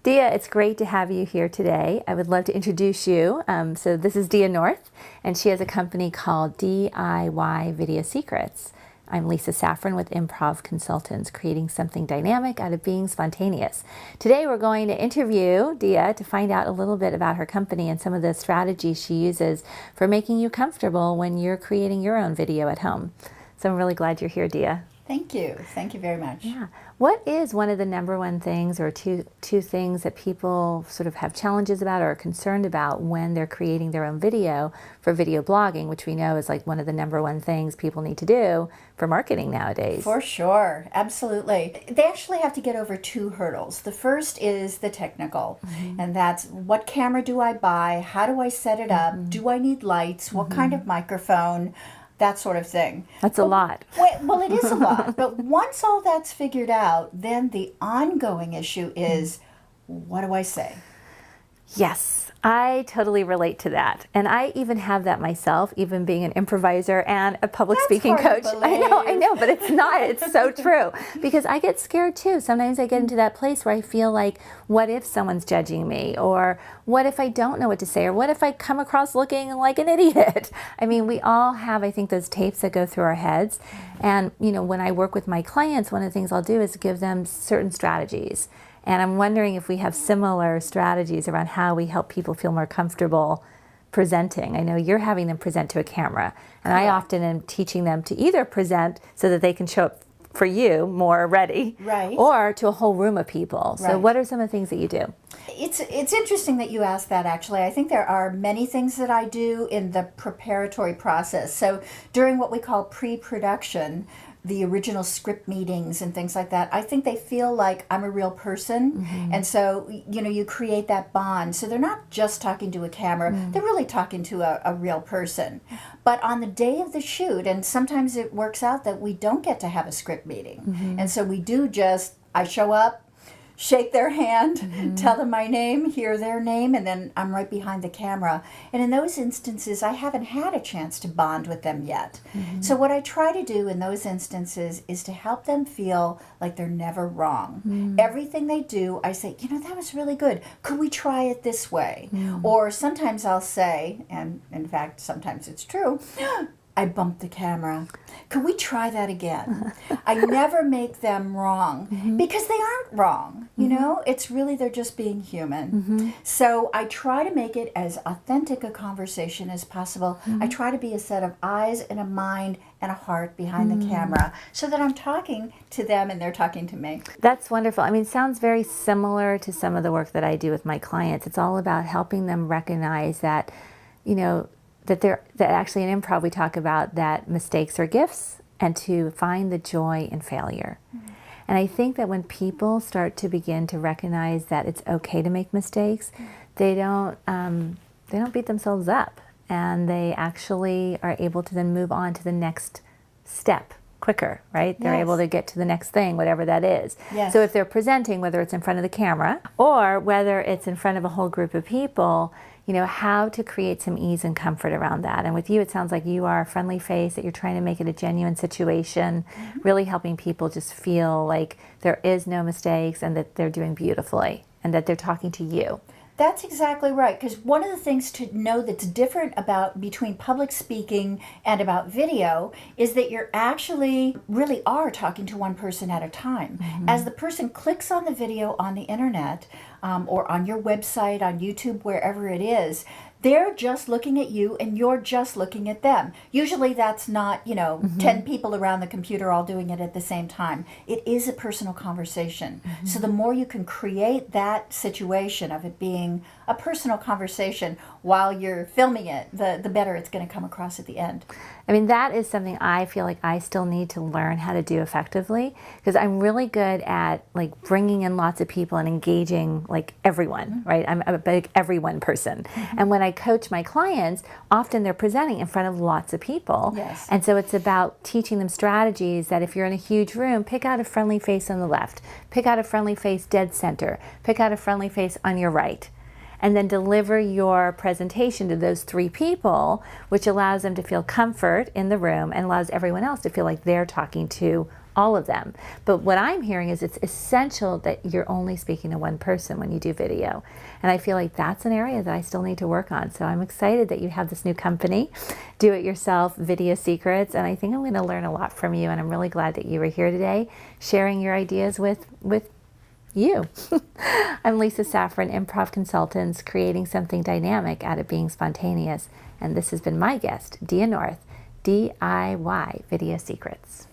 Dia, it's great to have you here today. I would love to introduce you. So this is Dia North, and she has a company called DIY Video Secrets. I'm Lisa Safran with Improv Consultants, creating something dynamic out of being spontaneous. Today we're going to interview Dia to find out a little bit about her company and some of the strategies she uses for making you comfortable when you're creating your own video at home. So I'm really glad you're here, Dia. Thank you. Thank you very much. Yeah. What is one of the number one things or two things that people sort of have challenges about or are concerned about when they're creating their own video for video blogging, which we know is like one of the number one things people need to do for marketing nowadays? For sure. Absolutely. They actually have to get over two hurdles. The first is the technical, and that's what camera do I buy? How do I set it up? Do I need lights? What kind of microphone? That sort of thing. That's a lot. Well, it is a lot. But once all that's figured out, then the ongoing issue is, what do I say? Yes, I totally relate to that. And I even have that myself, even being an improviser and a public speaking coach. I know, but it's not. It's so true. Because I get scared too. Sometimes I get into that place where I feel like, what if someone's judging me? Or what if I don't know what to say? Or what if I come across looking like an idiot? I mean, we all have, I think, those tapes that go through our heads. And, you know, when I work with my clients, one of the things I'll do is give them certain strategies. And I'm wondering if we have similar strategies around how we help people feel more comfortable presenting. I know you're having them present to a camera, and I often am teaching them to either present so that they can show up for you more ready, right, or to a whole room of people. So right. What are some of the things that you do? It's interesting that you asked that, actually. I think there are many things that I do in the preparatory process. So during what we call pre-production, the original script meetings and things like that, I think they feel like I'm a real person. And so, you know, you create that bond. So they're not just talking to a camera, they're really talking to a real person. But on the day of the shoot, and sometimes it works out that we don't get to have a script meeting. And so we do just, I show up, shake their hand, tell them my name, hear their name, and then I'm right behind the camera. And in those instances, I haven't had a chance to bond with them yet. So what I try to do in those instances is to help them feel like they're never wrong. Everything they do, I say, you know, that was really good. Could we try it this way? Or sometimes I'll say, and in fact, sometimes it's true, I bumped the camera. Could we try that again? I never make them wrong because they aren't wrong. You know, it's really, they're just being human. So I try to make it as authentic a conversation as possible. I try to be a set of eyes and a mind and a heart behind the camera so that I'm talking to them and they're talking to me. That's wonderful. I mean, it sounds very similar to some of the work that I do with my clients. It's all about helping them recognize that, you know, that actually in improv we talk about that mistakes are gifts and to find the joy in failure. And I think that when people start to begin to recognize that it's okay to make mistakes, they don't beat themselves up, and they actually are able to then move on to the next step quicker, right? They're able to get to the next thing, whatever that is. So if they're presenting, whether it's in front of the camera or whether it's in front of a whole group of people, you know, how to create some ease and comfort around that. And with you, it sounds like you are a friendly face, that you're trying to make it a genuine situation, really helping people just feel like there is no mistakes and that they're doing beautifully and that they're talking to you. That's exactly right, because one of the things to know that's different between public speaking and about video is that you're actually really are talking to one person at a time. As the person clicks on the video on the internet or on your website, on YouTube, wherever it is, they're just looking at you and you're just looking at them. Usually that's not, you know, 10 people around the computer all doing it at the same time. It is a personal conversation. So the more you can create that situation of it being a personal conversation while you're filming it, the better it's going to come across at the end. I mean, that is something I feel like I still need to learn how to do effectively, because I'm really good at like bringing in lots of people and engaging like everyone, right? I'm a big everyone person. And when I coach my clients, often they're presenting in front of lots of people. And so it's about teaching them strategies that if you're in a huge room, pick out a friendly face on the left, pick out a friendly face dead center, pick out a friendly face on your right, and then deliver your presentation to those three people, which allows them to feel comfort in the room and allows everyone else to feel like they're talking to all of them. But what I'm hearing is it's essential that you're only speaking to one person when you do video. And I feel like that's an area that I still need to work on. So I'm excited that you have this new company, Do It Yourself Video Secrets. And I think I'm going to learn a lot from you. And I'm really glad that you were here today sharing your ideas with you. I'm Lisa Safran, improv consultants, creating something dynamic out of being spontaneous. And this has been my guest, Dia North, DIY Video Secrets.